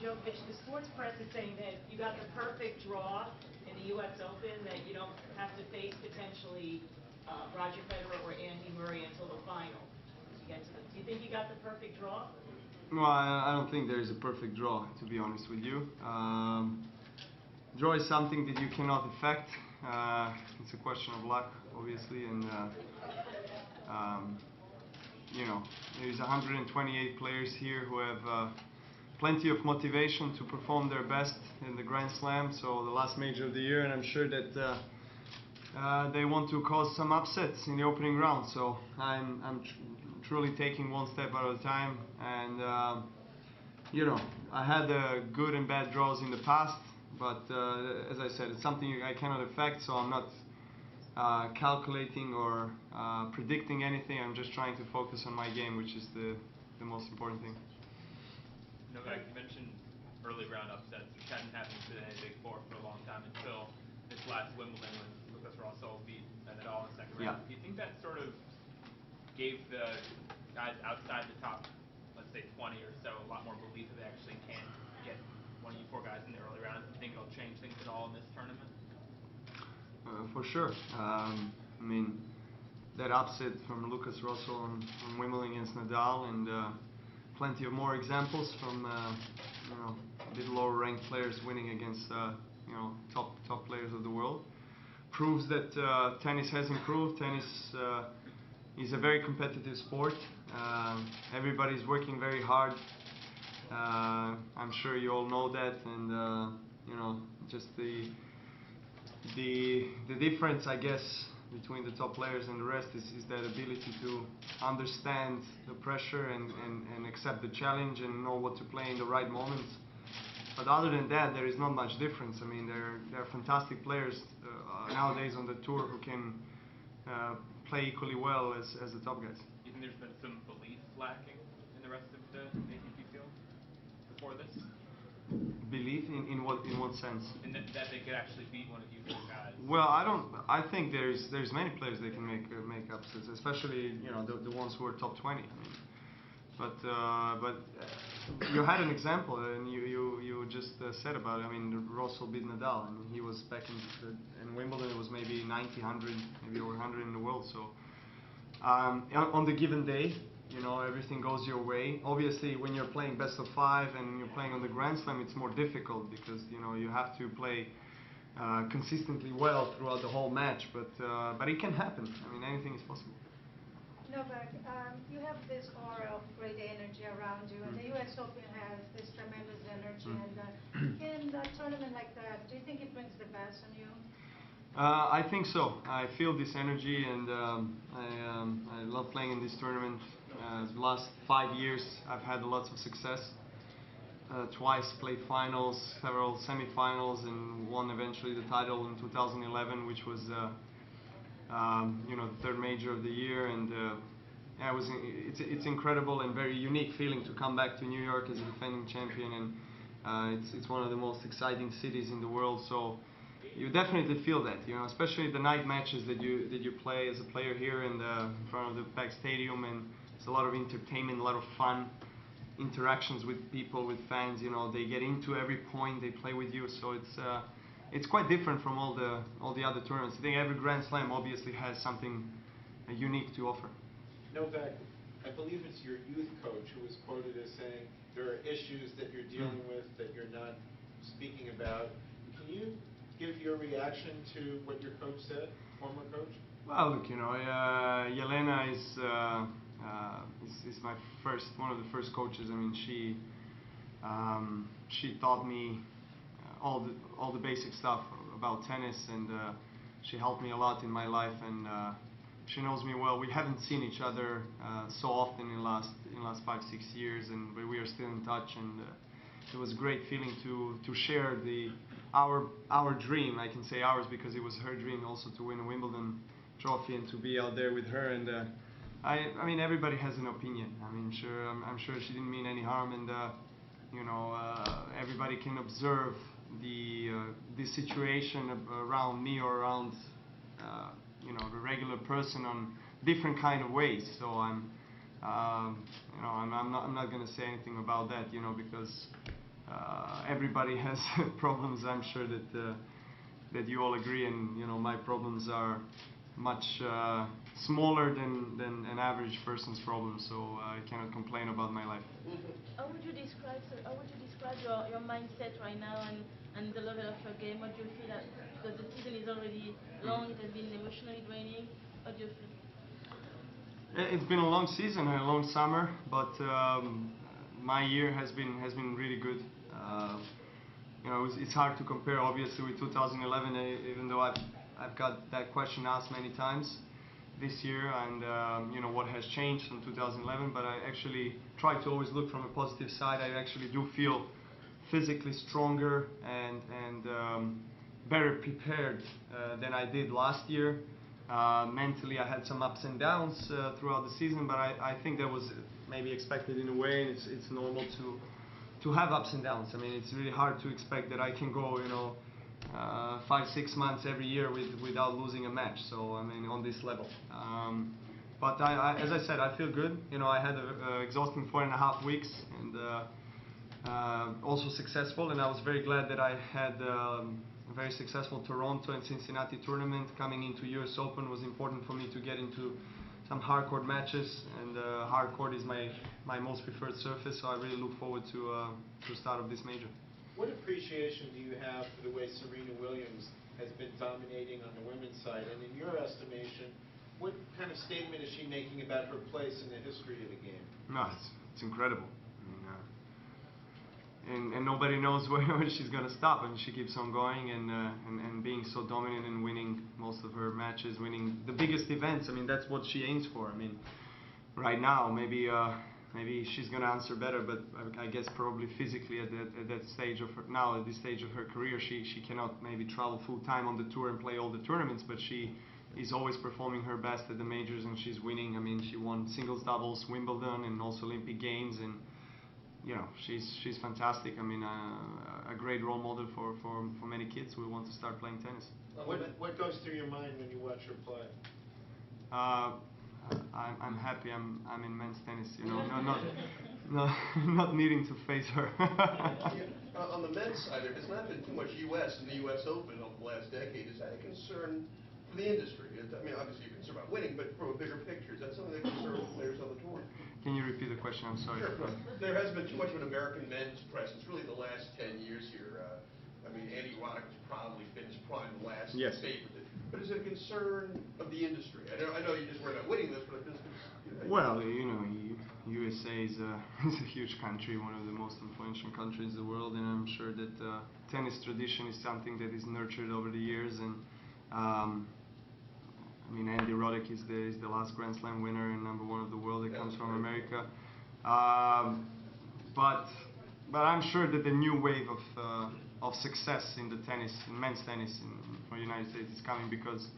Djokovic, the sports press is saying that you got the perfect draw in the U.S. Open, that you don't have to face potentially Roger Federer or Andy Murray until the final. Do you think you got the perfect draw? Well, I don't think there is a perfect draw, to be honest with you. Draw is something that you cannot affect. It's a question of luck, obviously, and you know, there's 128 players here who have plenty of motivation to perform their best in the Grand Slam, so the last major of the year, and I'm sure that they want to cause some upsets in the opening round. So I'm truly taking one step at a time, and you know, I had good and bad draws in the past, but as I said, it's something I cannot affect, so I'm not calculating or predicting anything. I'm just trying to focus on my game, which is the most important thing. Novak, you mentioned early round upsets, which hadn't happened to any Big Four for a long time until this last Wimbledon when Lucas Rosol beat Nadal in the second round. Do you think that sort of gave the guys outside the top, let's say 20 or so, a lot more belief that they actually can get one of you four guys in the early round? Do you think it'll change things at all in this tournament? For sure. I mean, that upset from Lucas Rosol on Wimbledon against Nadal, and plenty of more examples from you know, a bit lower ranked players winning against you know, top players of the world, proves that tennis has improved. Tennis is a very competitive sport. Everybody's working very hard. I'm sure you all know that, and you know, just the difference, I guess, between the top players and the rest is that ability to understand the pressure and accept the challenge and know what to play in the right moments. But other than that, there is not much difference. I mean, there are fantastic players nowadays on the tour who can play equally well as the top guys. Do you think there's been some belief lacking in the rest of the ATP field before this? Belief in what sense? In that they could actually beat one of you four guys. Well, I think there's many players that can make upsets, especially, you know, the ones who are top 20. I mean, but you had an example, and you just said about it. I mean, Rosol beat Nadal, and he was back in Wimbledon. It was maybe 90, 100, maybe over 100 in the world. So on the given day, you know, everything goes your way. Obviously, when you're playing best of 5 and you're playing on the Grand Slam, it's more difficult because, you know, you have to play consistently well throughout the whole match. But it can happen. I mean, anything is possible. Novak, you have this aura of great energy around you, and the U.S. Open has this tremendous energy. And in a tournament like that, do you think it brings the best on you? I think so. I feel this energy, and I love playing in this tournament. The last 5 years, I've had lots of success. Twice played finals, several semifinals, and won eventually the title in 2011, which was you know, the third major of the year. And yeah, it's incredible and very unique feeling to come back to New York as a defending champion, and it's one of the most exciting cities in the world. So you definitely feel that, you know, especially the night matches that you play as a player here in front of the packed stadium, and it's a lot of entertainment, a lot of fun interactions with people, with fans. You know, they get into every point, they play with you, so it's quite different from all the other tournaments. I think every Grand Slam obviously has something unique to offer. Novak, I believe it's your youth coach who was quoted as saying there are issues that you're dealing with that you're not speaking about. Can you give your reaction to what your coach said, former coach? Well, look, you know, Jelena is my one of the first coaches. I mean, she taught me all the basic stuff about tennis, and she helped me a lot in my life, and she knows me well. We haven't seen each other so often in the last 5-6 years, but we are still in touch, and it was a great feeling to share our dream. I can say ours because it was her dream also to win a Wimbledon trophy and to be out there with her. And I mean, everybody has an opinion. I mean, I'm sure she didn't mean any harm, and you know, everybody can observe the situation around me or around you know, the regular person on different kind of ways. So you know, I'm not going to say anything about that, you know, because everybody has problems. I'm sure that you all agree, and my problems are much smaller than an average person's problems, so I cannot complain about my life. How would you describe your mindset right now and the level of your game? What do you feel because the season is already long, it has been emotionally draining. How do you feel? It's been a long season and a long summer, but my year has been really good. It's hard to compare, obviously, with 2011, even though I've got that question asked many times this year, and what has changed from 2011. But I actually try to always look from a positive side. I actually do feel physically stronger and better prepared than I did last year. Mentally, I had some ups and downs throughout the season, but I think that was maybe expected in a way, and it's normal to have ups and downs. I mean, it's really hard to expect that I can go 5-6 months every year without losing a match. So I mean, on this level. But as I said, I feel good. I had an exhausting 4.5 weeks, and also successful. And I was very glad that I had a very successful Toronto and Cincinnati tournament. Coming into US Open was important for me to get into some hardcourt matches, and hardcourt is my most preferred surface. So I really look forward to the start of this major. What appreciation do you have for the way Serena Williams has been dominating on the women's side? And in your estimation, what kind of statement is she making about her place in the history of the game? No, it's incredible. And nobody knows where she's going to stop, and she keeps on going and being so dominant and winning most of her matches, winning the biggest events. I mean, that's what she aims for. I mean, right now, maybe she's going to answer better, but I guess probably physically at that stage of her, now at this stage of her career, she cannot maybe travel full time on the tour and play all the tournaments, but she is always performing her best at the majors, and she's winning. I mean, she won singles, doubles, Wimbledon, and also Olympic Games, and she's fantastic. I mean, a great role model for many kids who want to start playing tennis. What goes through your mind when you watch her play? I'm happy I'm in men's tennis, not needing to face her. On the men's side, there has not been too much U.S. in the U.S. Open over the last decade. Is that a concern for the industry? I mean, obviously you're concerned about winning, but from a bigger picture, is that something that concerns players on the tour? Can you repeat the question? I'm sorry. Sure. There has been too much of an American men's presence really the last 10 years here. I mean, Andy Roddick has probably been his prime last favorite. But is it a concern of the industry? I know you just were not winning this, but just well, USA is a huge country, one of the most influential countries in the world, and I'm sure that tennis tradition is something that is nurtured over the years. And I mean, Andy Roddick is the last Grand Slam winner and #1 of the world that comes from America. But I'm sure that the new wave of success in the tennis, in men's tennis for the United States is coming, because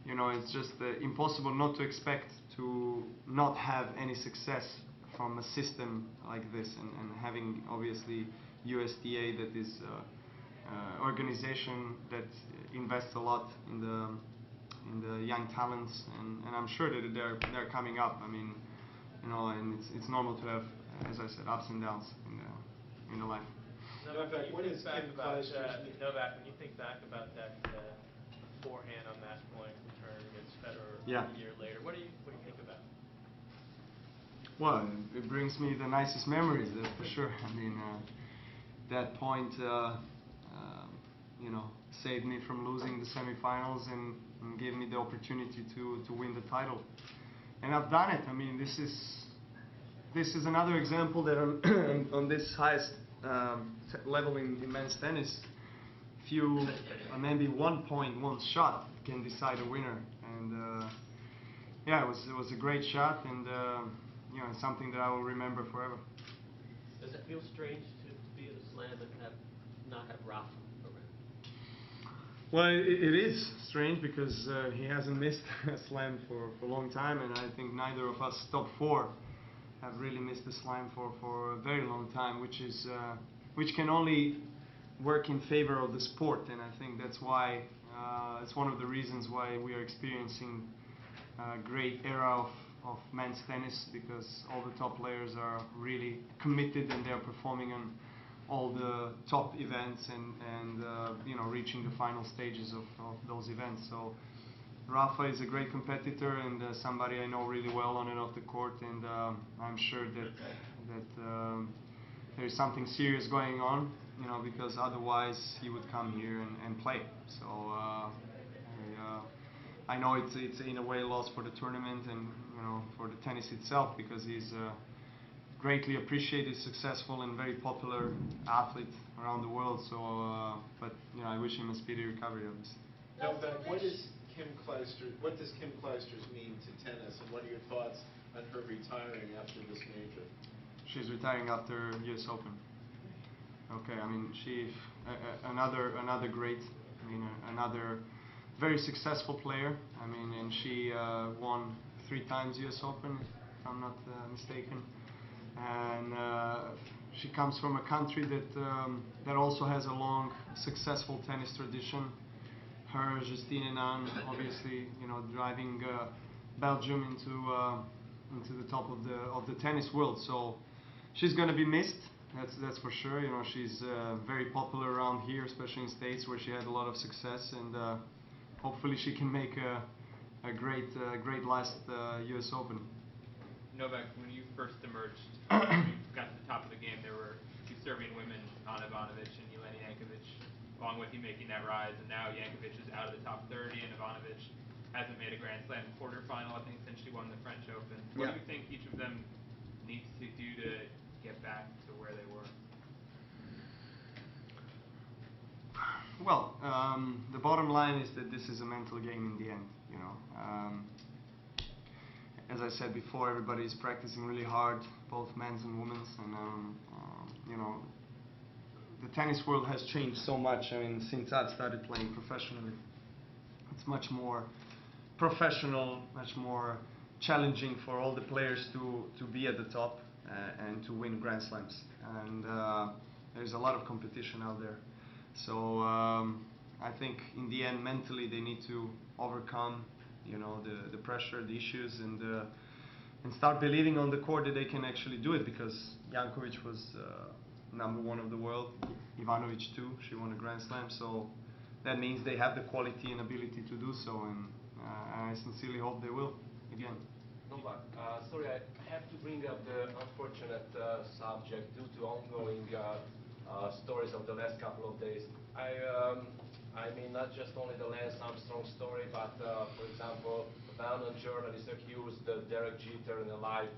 it's just impossible not to expect to not have any success from a system like this, and having obviously USTA, that is organization that invests a lot in the young talents, and I'm sure that they're coming up. I mean, and it's normal to have, as I said, ups and downs in the life. Novak, what is Kim Clijsters? Novak, when you think back about that forehand on match point return against Federer a year later, what do you think about? Well, it brings me the nicest memories, that's for sure. I mean, that point, saved me from losing the semifinals and gave me the opportunity to win the title. And I've done it. I mean, this is another example that on this highest level in men's tennis, maybe 1 point, 1 shot can decide a winner. And it was a great shot, and it's something that I will remember forever. Does it feel strange to be at a slam and not have Rafa around? Well, it is strange, because he hasn't missed a slam for a long time, and I think neither of us top 4 have really missed a slam for a very long time, which can only work in favor of the sport. And I think that's why it's one of the reasons why we are experiencing a great era of men's tennis, because all the top players are really committed and they're performing on all the top events and you know, reaching the final stages of those events. So Rafa is a great competitor and somebody I know really well on and off the court, and I'm sure that there is something serious going on, you know, because otherwise he would come here and play. So I know it's in a way loss for the tournament and, you know, for the tennis itself, because he's greatly appreciated, successful and very popular athlete around the world. So but you know, I wish him a speedy recovery of this. Novak, what does Kim Clijsters mean to tennis, and what are your thoughts on her retiring after this major? She's retiring after US Open. Okay, I mean, another great, I mean, another very successful player. I mean, and she won 3 times US Open, if I'm not mistaken. And she comes from a country that also has a long, successful tennis tradition. Her, Justine Henin, obviously, you know, driving Belgium into the top of the tennis world. So she's going to be missed. That's for sure. You know, she's very popular around here, especially in States where she had a lot of success, and hopefully she can make a great last US Open. Novak, when you first emerged, got to the top of the game, there were 2 Serbian women, Ana Ivanovic and Jelena Jankovic, along with you making that rise, and now Jankovic is out of the top 30, and Ivanovic hasn't made a Grand Slam quarterfinal, I think, since she won the French Open. What do you think each of them needs to do to get back to where they were? Well, the bottom line is that this is a mental game in the end, you know. As I said before, everybody is practicing really hard, both men's and women's, and you know, the tennis world has changed so much. I mean, since I've started playing professionally, it's much more professional, much more challenging for all the players to be at the top and to win Grand Slams. And there's a lot of competition out there. So I think in the end, mentally, they need to overcome, you know, the pressure, the issues, and start believing on the court that they can actually do it, because Jankovic was #1 of the world, Ivanovic too, she won a Grand Slam, so that means they have the quality and ability to do so, and I sincerely hope they will, again. Novak, sorry, I have to bring up the unfortunate subject due to ongoing stories of the last couple of days. I mean, not just only the Lance Armstrong story, but for example, a well-known journalist accused Derek Jeter in a live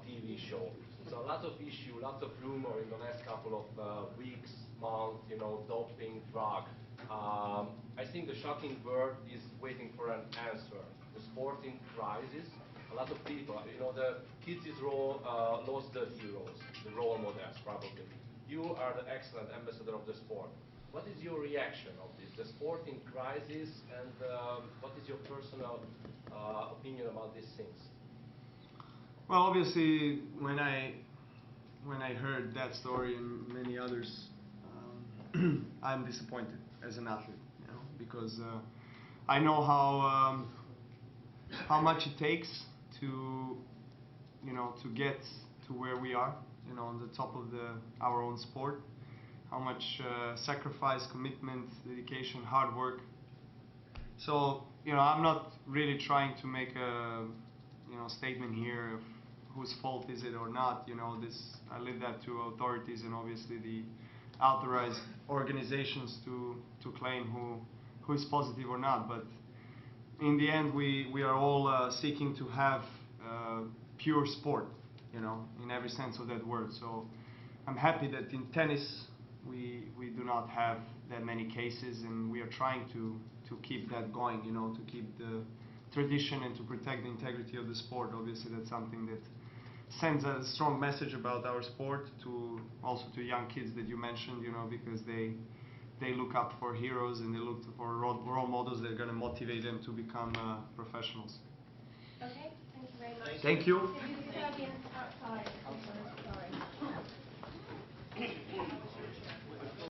TV show. So a lot of issue, lots of rumor in the last couple of weeks, months, you know, doping, drug. I think the shocking word is waiting for an answer. The sporting crisis. A lot of people, you know, the kids lost the heroes, the role models probably. You are the excellent ambassador of the sport. What is your reaction of this, the sporting crisis, and what is your personal opinion about these things? Well, obviously, when I heard that story and many others, I'm disappointed as an athlete, you know, because I know how much it takes to, you know, to get to where we are, you know, on the top of our own sport. How much sacrifice, commitment, dedication, hard work. So, you know, I'm not really trying to make a, you know, statement here of whose fault is it or not. You know, I leave that to authorities and obviously the authorized organizations to claim who is positive or not. But in the end, we are all seeking to have pure sport, you know, in every sense of that word. So I'm happy that in tennis we do not have that many cases, and we are trying to keep that going, you know, to keep the tradition and to protect the integrity of the sport. Obviously, that's something that sends a strong message about our sport also to young kids that you mentioned, you know, because they look up for heroes and they look for role models that are going to motivate them to become professionals. Okay, thank you very much. Thank you. Can you do the audience outside? I'm sorry.